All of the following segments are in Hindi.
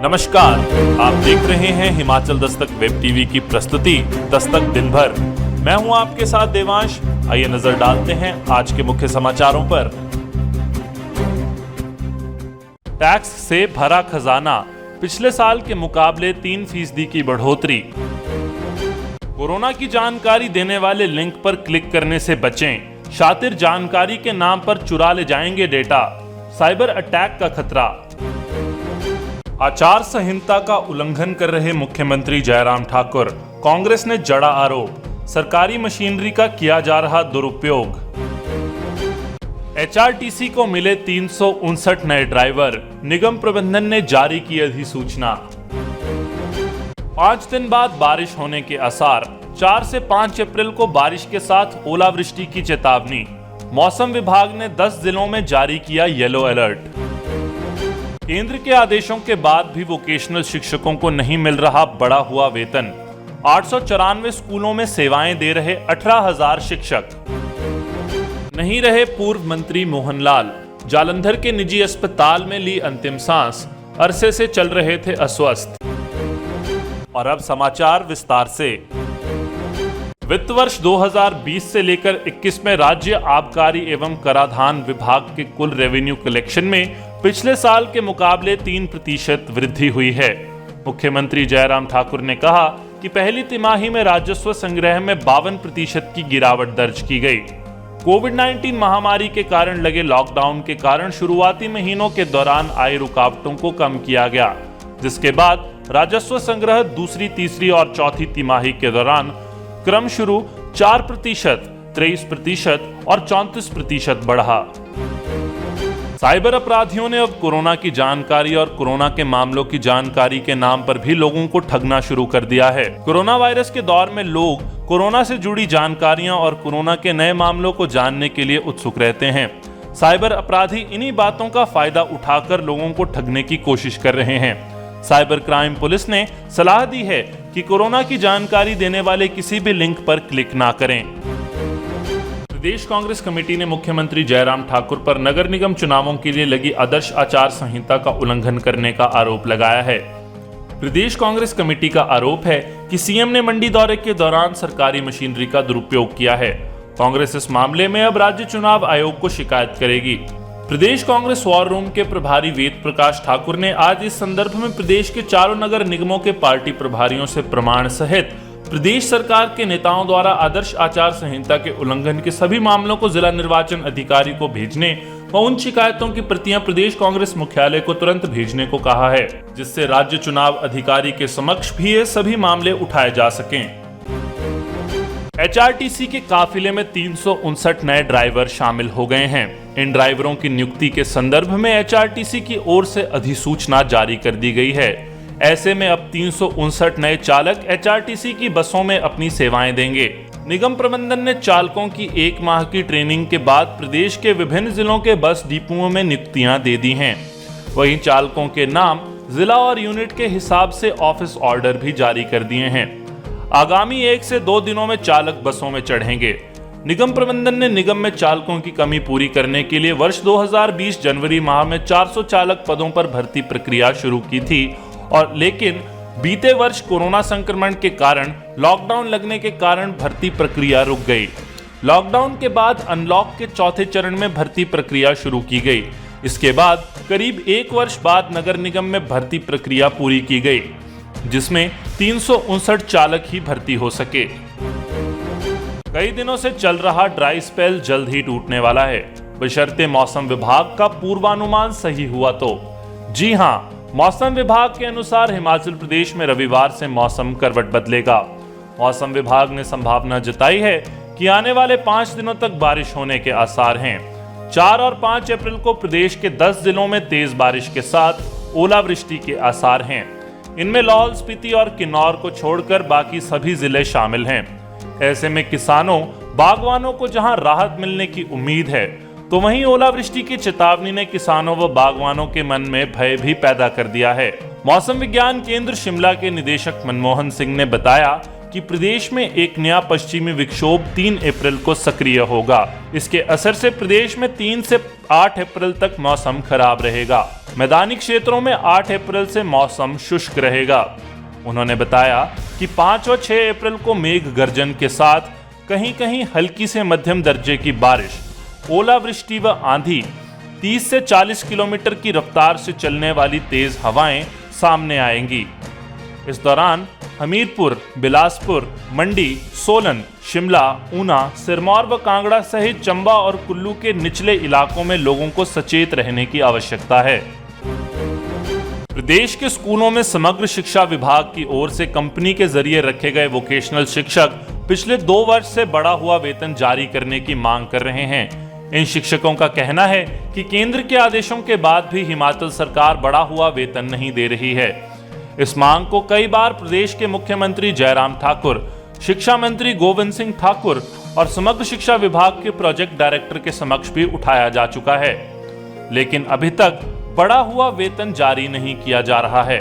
नमस्कार, आप देख रहे हैं हिमाचल दस्तक वेब टीवी की प्रस्तुति दस्तक दिन भर। मैं हूं आपके साथ देवांश। आइए नजर डालते हैं आज के मुख्य समाचारों पर। टैक्स से भरा खजाना, पिछले साल के मुकाबले 3% की बढ़ोतरी। कोरोना की जानकारी देने वाले लिंक पर क्लिक करने से बचें, शातिर जानकारी के नाम पर चुरा ले जाएंगे डेटा। साइबर अटैक का खतरा। आचार संहिता का उल्लंघन कर रहे मुख्यमंत्री जयराम ठाकुर, कांग्रेस ने जड़ा आरोप। सरकारी मशीनरी का किया जा रहा दुरुपयोग। एचआरटीसी को मिले 359 नए ड्राइवर, निगम प्रबंधन ने जारी की अधिसूचना। 5 दिन बाद बारिश होने के आसार, 4 से 5 अप्रैल को बारिश के साथ ओलावृष्टि की चेतावनी। मौसम विभाग ने 10 जिलों में जारी किया येलो अलर्ट। केंद्र के आदेशों के बाद भी वोकेशनल शिक्षकों को नहीं मिल रहा बढ़ा हुआ वेतन। 894 स्कूलों में सेवाएं दे रहे 18,000 शिक्षक। नहीं रहे पूर्व मंत्री मोहनलाल, जालंधर के निजी अस्पताल में ली अंतिम सांस, अरसे से चल रहे थे अस्वस्थ। और अब समाचार विस्तार से। वित्त वर्ष 2020 से लेकर 21 में राज्य आबकारी एवं कराधान विभाग के कुल रेवेन्यू कलेक्शन में पिछले साल के मुकाबले 3% वृद्धि हुई है। मुख्यमंत्री जयराम ठाकुर ने कहा कि पहली तिमाही में राजस्व संग्रह में 52% की गिरावट दर्ज की गई। कोविड-19 महामारी के कारण लगे लॉकडाउन के कारण शुरुआती महीनों के दौरान आई रुकावटों को कम किया गया, जिसके बाद राजस्व संग्रह दूसरी, तीसरी और चौथी तिमाही के दौरान क्रम शुरू 4%, 23% और 34% बढ़ा। साइबर अपराधियों ने अब कोरोना की जानकारी और कोरोना के मामलों की जानकारी के नाम पर भी लोगों को ठगना शुरू कर दिया है। कोरोना वायरस के दौर में लोग कोरोना से जुड़ी जानकारियां और कोरोना के नए मामलों को जानने के लिए उत्सुक रहते हैं। साइबर अपराधी इन्हीं बातों का फायदा उठाकर लोगों को ठगने की कोशिश कर रहे हैं। साइबर क्राइम पुलिस ने सलाह दी है कि कोरोना की जानकारी देने वाले किसी भी लिंक पर क्लिक ना करें। प्रदेश कांग्रेस कमेटी ने मुख्यमंत्री जयराम ठाकुर पर नगर निगम चुनावों के लिए लगी आदर्श आचार संहिता का उल्लंघन करने का आरोप लगाया है। प्रदेश कांग्रेस कमेटी का आरोप है कि सीएम ने मंडी दौरे के दौरान सरकारी मशीनरी का दुरुपयोग किया है। कांग्रेस इस मामले में अब राज्य चुनाव आयोग को शिकायत करेगी। प्रदेश कांग्रेस वॉर रूम के प्रभारी वेद प्रकाश ठाकुर ने आज इस संदर्भ में प्रदेश के चारों नगर निगमों के पार्टी प्रभारियों से प्रमाण सहित प्रदेश सरकार के नेताओं द्वारा आदर्श आचार संहिता के उल्लंघन के सभी मामलों को जिला निर्वाचन अधिकारी को भेजने व उन शिकायतों की प्रतियां प्रदेश कांग्रेस मुख्यालय को तुरंत भेजने को कहा है, जिससे राज्य चुनाव अधिकारी के समक्ष भी ये सभी मामले उठाए जा सकें। एचआरटीसी के काफिले में 359 नए ड्राइवर शामिल हो गए हैं। इन ड्राइवरों की नियुक्ति के संदर्भ में एचआरटीसी की ओर से अधिसूचना जारी कर दी गई है। ऐसे में अब 359 नए चालक एचआरटीसी की बसों में अपनी सेवाएं देंगे। निगम प्रबंधन ने चालकों की 1 माह की ट्रेनिंग के बाद प्रदेश के विभिन्न जिलों के बस डिपुओं में नियुक्तियां दे दी हैं। वहीं चालकों के नाम जिला और यूनिट के हिसाब से ऑफिस ऑर्डर भी जारी कर दिए हैं। आगामी 1 से 2 दिनों में चालक बसों में चढ़ेंगे। निगम प्रबंधन ने निगम में चालकों की कमी पूरी करने के लिए वर्ष 2020 जनवरी माह में 400 चालक पदों पर भर्ती प्रक्रिया शुरू की थी, और लेकिन बीते वर्ष कोरोना संक्रमण के कारण लॉकडाउन लगने के कारण भर्ती प्रक्रिया रुक गई। लॉकडाउन के बाद अनलॉक के चौथे चरण में भर्ती प्रक्रिया शुरू की गई। इसके बाद करीब 1 वर्ष बाद नगर निगम में भर्ती प्रक्रिया पूरी की गई, जिसमें 359 चालक ही भर्ती हो सके। कई दिनों से चल रहा ड्राई स्पेल जल्द ही टूटने वाला है, बशर्ते मौसम विभाग का पूर्वानुमान सही हुआ तो। जी हां, मौसम विभाग के अनुसार हिमाचल प्रदेश में रविवार से मौसम करवट बदलेगा। मौसम विभाग ने संभावना जताई है कि आने वाले 5 दिनों तक बारिश होने के आसार हैं। 4 और 5 अप्रैल को प्रदेश के 10 जिलों में तेज बारिश के साथ ओलावृष्टि के आसार हैं। इनमें लाहौल स्पीति और किन्नौर को छोड़कर बाकी सभी जिले शामिल हैं। ऐसे में किसानों, बागवानों को जहां राहत मिलने की उम्मीद है, तो वहीं ओलावृष्टि की चेतावनी ने किसानों व बागवानों के मन में भय भी पैदा कर दिया है। मौसम विज्ञान केंद्र शिमला के निदेशक मनमोहन सिंह ने बताया कि प्रदेश में एक नया पश्चिमी विक्षोभ 3 अप्रैल को सक्रिय होगा। इसके असर से प्रदेश में 3 से 8 अप्रैल तक मौसम खराब रहेगा। मैदानी क्षेत्रों में 8 अप्रैल से मौसम शुष्क रहेगा। उन्होंने बताया कि 5 और 6 अप्रैल को मेघ गर्जन के साथ कहीं कहीं हल्की से मध्यम दर्जे की बारिश, ओलावृष्टि व आंधी, 30 से 40 किलोमीटर की रफ्तार से चलने वाली तेज हवाएं सामने आएंगी। इस दौरान हमीरपुर, बिलासपुर, मंडी, सोलन, शिमला, ऊना, सिरमौर व कांगड़ा सहित चंबा और कुल्लू के निचले इलाकों में लोगों को सचेत रहने की आवश्यकता है। प्रदेश के स्कूलों में समग्र शिक्षा विभाग की ओर से कंपनी के जरिए रखे गए वोकेशनल शिक्षक पिछले 2 वर्ष से बढ़ा हुआ वेतन जारी करने की मांग कर रहे हैं। इन शिक्षकों का कहना है कि केंद्र के आदेशों के बाद भी हिमाचल सरकार बढ़ा हुआ वेतन नहीं दे रही है। इस मांग को कई बार प्रदेश के मुख्यमंत्री जयराम ठाकुर, शिक्षा मंत्री गोविंद सिंह ठाकुर और समग्र शिक्षा विभाग के प्रोजेक्ट डायरेक्टर के समक्ष भी उठाया जा चुका है, लेकिन अभी तक बढ़ा हुआ वेतन जारी नहीं किया जा रहा है।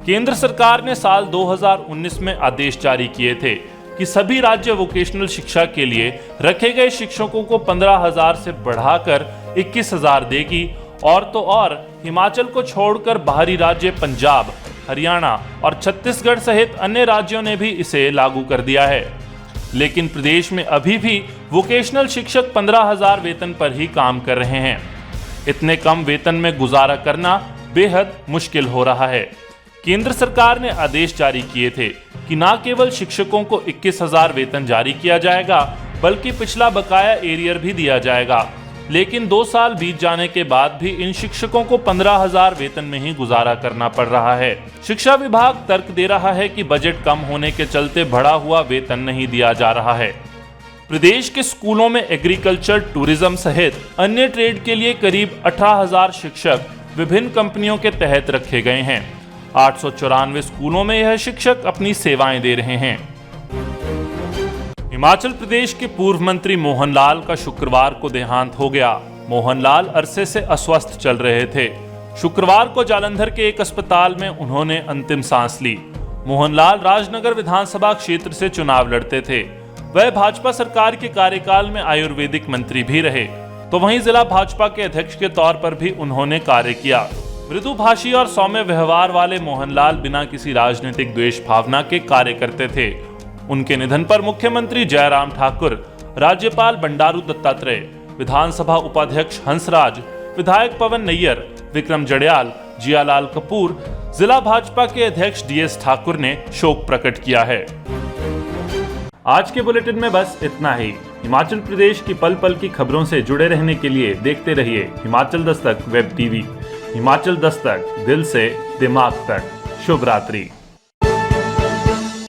केंद्र सरकार ने साल 2019 में आदेश जारी किए थे कि सभी राज्य वोकेशनल शिक्षा के लिए रखे गए शिक्षकों को 15,000 से बढ़ाकर 21,000 देगी। और तो और हिमाचल को छोड़कर बाहरी राज्य पंजाब, हरियाणा और छत्तीसगढ़ सहित अन्य राज्यों ने भी इसे लागू कर दिया है। लेकिन प्रदेश में अभी भी वोकेशनल शिक्षक 15,000 वेतन पर ही काम कर रहे हैं। इतने कम वेतन में गुजारा करना बेहद मुश्किल हो रहा है। केंद्र सरकार ने आदेश जारी किए थे कि न केवल शिक्षकों को 21,000 वेतन जारी किया जाएगा, बल्कि पिछला बकाया एरियर भी दिया जाएगा। लेकिन 2 साल बीत जाने के बाद भी इन शिक्षकों को 15,000 वेतन में ही गुजारा करना पड़ रहा है। शिक्षा विभाग तर्क दे रहा है कि बजट कम होने के चलते बढ़ा हुआ वेतन नहीं दिया जा रहा है। प्रदेश के स्कूलों में एग्रीकल्चर, टूरिज्म सहित अन्य ट्रेड के लिए करीब 18,000 शिक्षक विभिन्न कंपनियों के तहत रखे गए हैं। 894 स्कूलों में यह शिक्षक अपनी सेवाएं दे रहे हैं। हिमाचल प्रदेश के पूर्व मंत्री मोहनलाल का शुक्रवार को देहांत हो गया। मोहनलाल अरसे से अस्वस्थ चल रहे थे। शुक्रवार को जालंधर के एक अस्पताल में उन्होंने अंतिम सांस ली। मोहनलाल राजनगर विधानसभा क्षेत्र से चुनाव लड़ते थे। वह भाजपा सरकार के कार्यकाल में आयुर्वेदिक मंत्री भी रहे, तो वहीं जिला भाजपा के अध्यक्ष के तौर पर भी उन्होंने कार्य किया। मृदुभाषी और सौम्य व्यवहार वाले मोहनलाल बिना किसी राजनीतिक द्वेष भावना के कार्य करते थे। उनके निधन पर मुख्यमंत्री जयराम ठाकुर, राज्यपाल बंडारू दत्तात्रेय, विधानसभा उपाध्यक्ष हंसराज, विधायक पवन नैयर, विक्रम जड़याल, जियालाल कपूर, जिला भाजपा के अध्यक्ष DS ठाकुर ने शोक प्रकट किया है। आज के बुलेटिन में बस इतना ही। हिमाचल प्रदेश की पल पल की खबरों से जुड़े रहने के लिए देखते रहिए हिमाचल दस्तक वेब टीवी। हिमाचल दस्तक, दिल से दिमाग तक। शुभ रात्रि।